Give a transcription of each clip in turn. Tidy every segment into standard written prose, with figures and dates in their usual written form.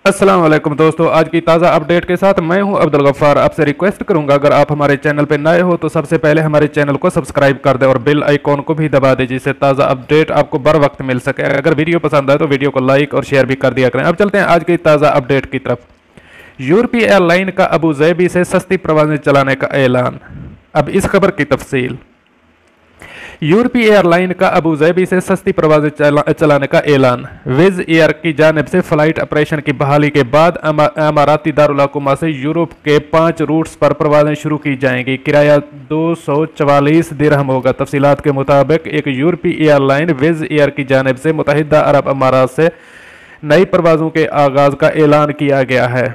अस्सलाम वालेकुम दोस्तों, आज की ताज़ा अपडेट के साथ मैं हूं अब्दुल गफ्फार। आपसे रिक्वेस्ट करूंगा अगर आप हमारे चैनल पर नए हो तो सबसे पहले हमारे चैनल को सब्सक्राइब कर दें और बेल आइकॉन को भी दबा दें जिससे ताज़ा अपडेट आपको बर वक्त मिल सके। अगर वीडियो पसंद आए तो वीडियो को लाइक और शेयर भी कर दिया करें। अब चलते हैं आज की ताज़ा अपडेट की तरफ। यूरोपीय एयरलाइन का अबू ज़ैबी से सस्ती प्रवासें चलाने का ऐलान। अब इस खबर की तफसील। यूरोपीय एयरलाइन का अबू ज़ैबी से सस्ती प्रवासें चलाने का ऐलान। विज़ एयर की जानिब से फ्लाइट ऑपरेशन की बहाली के बाद अमाराती दारुल हुकूमत से यूरोप के 5 रूट्स पर प्रवासें शुरू की जाएंगी। किराया 244 दिरहम होगा। तफसीलात के मुताबिक एक यूरोपीय एयरलाइन विज़ एयर की जानिब से मुत्तहिदा अरब अमारात से नई परवाज़ों के आगाज़ का ऐलान किया गया है।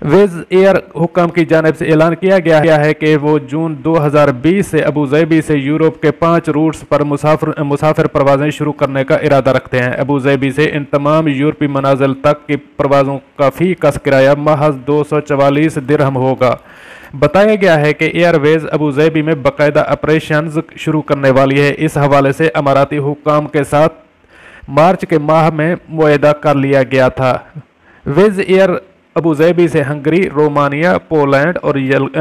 विज़ एयर हुक्म की जानिब से ऐलान किया गया है कि वो जून 2020 से अबू ज़ैबी से यूरोप के 5 रूट्स पर मुसाफिर परवाज़ें शुरू करने का इरादा रखते हैं। अबू ज़ैबी से इन तमाम यूरोपी मनाजिल तक की परवाज़ों का फ़ी कस किराया महज 244 दिरहम होगा। बताया गया है कि एयरवेज अबू ज़ैबी में बाकायदा ऑपरेशंस शुरू करने वाली है। इस हवाले से अमाराती हुक्काम के साथ मार्च के माह में मुआहदा कर लिया गया था। विज़ एयर अबू ज़ैबी से हंगरी, रोमानिया, पोलैंड और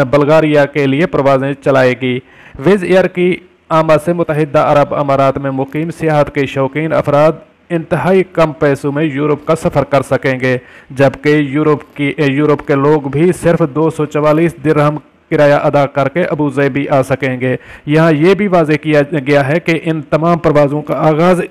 बल्गारिया के लिए परवाज़ें चलाएगी। विज़ एयर की आमद से मुत्तहिदा अरब अमारात में मुकीम सियाहत के शौकीन अफराद इंतहाई कम पैसों में यूरोप का सफ़र कर सकेंगे, जबकि यूरोप के लोग भी सिर्फ 244 दिरहम किराया अदा करके अबू ज़ैबी आ सकेंगे। यहाँ ये भी वाज़ेह किया गया है कि इन तमाम परवाज़ों का आगाज़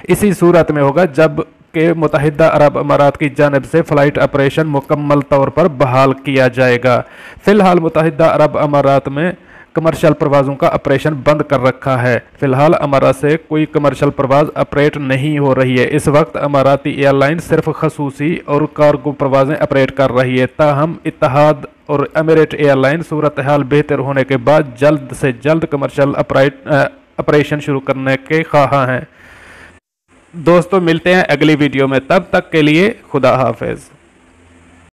इसी सूरत में होगा जब के मुत्तहिदा अरब अमारात की जानिब से फ़्लाइट ऑपरेशन मुकम्मल तौर पर बहाल किया जाएगा। फ़िलहाल मुत्तहिदा अरब अमारात में कमर्शियल परवाज़ों का ऑपरेशन बंद कर रखा है। फ़िलहाल अमारात से कोई कमर्शियल परवाज़ ऑपरेट नहीं हो रही है। इस वक्त अमाराती एयरलाइन सिर्फ खसूसी और कार्गो परवाज़ें ऑपरेट कर रही है। ताहम इत्तेहाद और एमिरेट एयरलाइन सूरत हाल बेहतर होने के बाद जल्द से जल्द कमर्शियल ऑपरेशन शुरू करने के ख्वाह हैं। दोस्तों मिलते हैं अगली वीडियो में, तब तक के लिए खुदा हाफिज़।